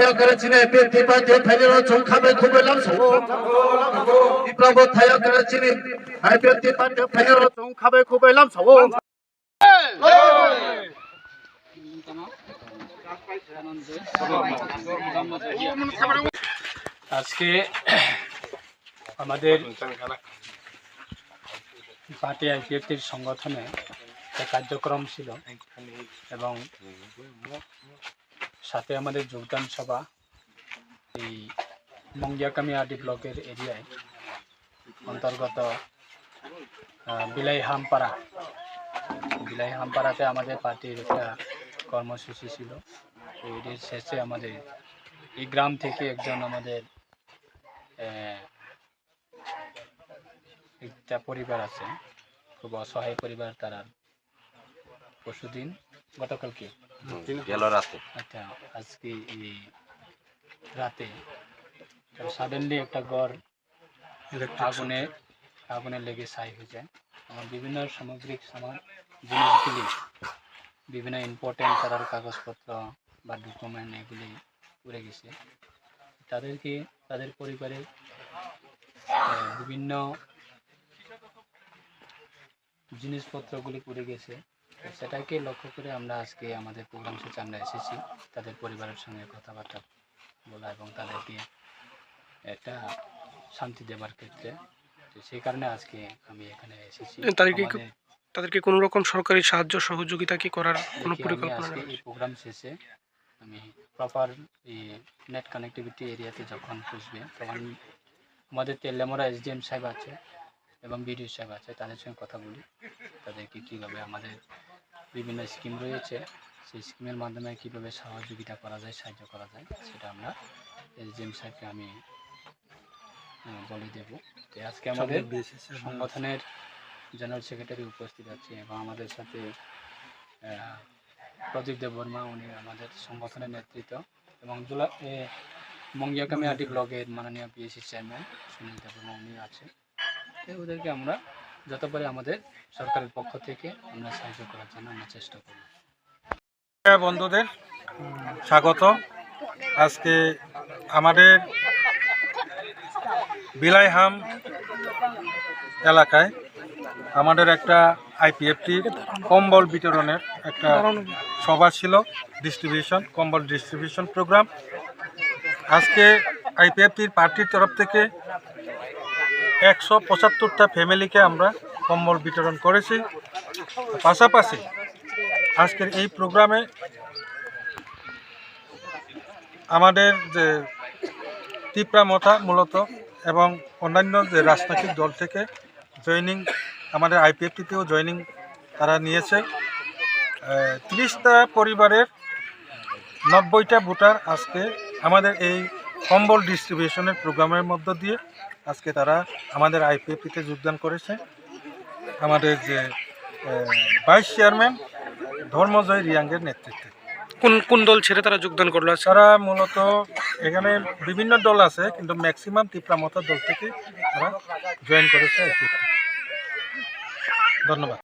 타여 그렇지네 뼈띠빠져 타려로 종합에 구별람 소 이브라보 타여 그렇지네 뼈띠빠져 타려로 종합에 구별람 소 আজকে আমাদের পার্টি আইপিএফটির সংগঠনে একটা কার্যক্রম ছিল এবং সাথে আমাদের যোগদান সভা এই মঙ্গিয়াকামি আডি ব্লকের এরিয়ায় অন্তর্গত বিলাই হামপাড়াতে আমাদের পার্টির একটা কর্মসূচি ছিল। এর শেষে আমাদের এই গ্রাম থেকে একজন আমাদের একটা পরিবার আছে, খুব অসহায় পরিবার, তারা পরশুদিন গতকালকে আচ্ছা আজকে এই রাতে সাডেনলি একটা ঘর আগুনে লেগে ছাই হয়ে যায়। আমার বিভিন্ন সামগ্রিক জিনিসগুলি, বিভিন্ন ইম্পর্টেন্ট তার কাগজপত্র বা ডকুমেন্ট এগুলি পুড়ে গেছে। তাদেরকে তাদের পরিবারের বিভিন্ন জিনিসপত্রগুলি পুড়ে গেছে। সেটাকে লক্ষ্য করে আমরা আজকে আমাদের প্রোগ্রাম শেষে আমরা এসেছি তাদের পরিবারের সঙ্গে কথাবার্তা বলা এবং তাদেরকে একটা শান্তি দেবার ক্ষেত্রে। সেই কারণে আজকে আমি এখানে এসেছি। তাদেরকে কোনো রকম সরকারি সাহায্য সহযোগিতা কি করার কোনো পরিকল্পনা নেই? এই প্রোগ্রাম শেষে আমি প্রপার নেট কানেক্টিভিটি এরিয়াতে যখন পৌঁছবে তখন আমাদের তেলেমরা এসডিএম সাহেব আছে এবং বিডিও সাহেব আছে, তাদের সঙ্গে কথা বলি তাদেরকে কীভাবে আমাদের বিভিন্ন স্কিম রয়েছে সেই স্কিমের মাধ্যমে কীভাবে সহযোগিতা করা যায়, সাহায্য করা যায়, সেটা আমরা এসডিএম সাহেবকে আমি বলে দেব। তো আজকে আমাদের সংগঠনের জেনারেল সেক্রেটারি উপস্থিত আছে এবং আমাদের সাথে প্রদীপ দেববর্মা, উনি আমাদের সংগঠনের নেতৃত্ব, এবং মঙ্গিয়াকামি আডি ব্লকের মাননীয় পিএসসি চেয়ারম্যান সুনীল দেববর্মা উনি আছে। ওদেরকে আমরা যত পারি আমাদের সরকারের পক্ষ থেকে আমরা সাহায্য করার জন্য আমরা চেষ্টা করি। বন্ধুদের স্বাগত। আজকে আমাদের বিলাইহাম এলাকায় আমাদের একটা আইপিএফটির কম্বল বিতরণের একটা সভা ছিল, কম্বল ডিস্ট্রিবিউশন প্রোগ্রাম। আজকে আইপিএফটির পার্টির তরফ থেকে 175টা ফ্যামিলিকে আমরা কম্বল বিতরণ করেছি। পাশাপাশি আজকের এই প্রোগ্রামে আমাদের যে তীব্রামথা মূলত এবং অন্যান্য যে রাজনৈতিক দল থেকে জয়েনিং, আমাদের আইপিএফটিতেও জয়েনিং তারা নিয়েছে। 30টা পরিবারের 90টা ভোটার আজকে আমাদের এই কম্বল ডিস্ট্রিবিউশনের প্রোগ্রামের মধ্য দিয়ে আজকে তারা আমাদের আইপিএফটিতে যোগদান করেছে। আমাদের যে ভাইস চেয়ারম্যান ধর্মজয় রিয়াংয়ের নেতৃত্বে। কোন দল ছেড়ে তারা যোগদান করলো? তারা মূলত এখানে বিভিন্ন দল আছে, কিন্তু ম্যাক্সিমাম তীব্রামথা দল থেকে তারা জয়েন করেছে। ধন্যবাদ।